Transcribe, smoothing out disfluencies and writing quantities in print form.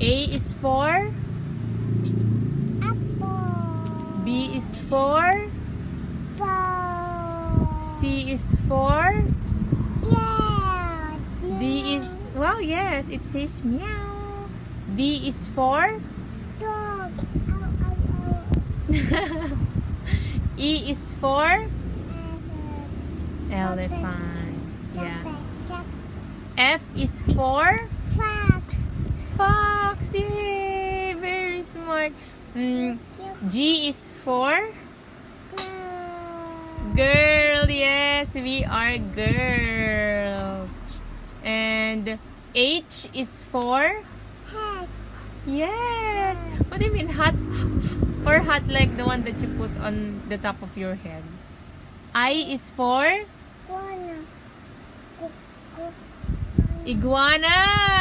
A is for apple. B is for Ball. C is for Yeah. D is, well, yes, it says meow. D is for Dog. Ow, ow, ow. E is for Elephant. elephant. Yeah. Chop. F is for Fox. fox. Yay! Very smart. G is for girl. Yes, we are girls. And H is for Head. yes. What do you mean hat? Or hat like the one that you put on the top of your head? I is for Wanna. iguana.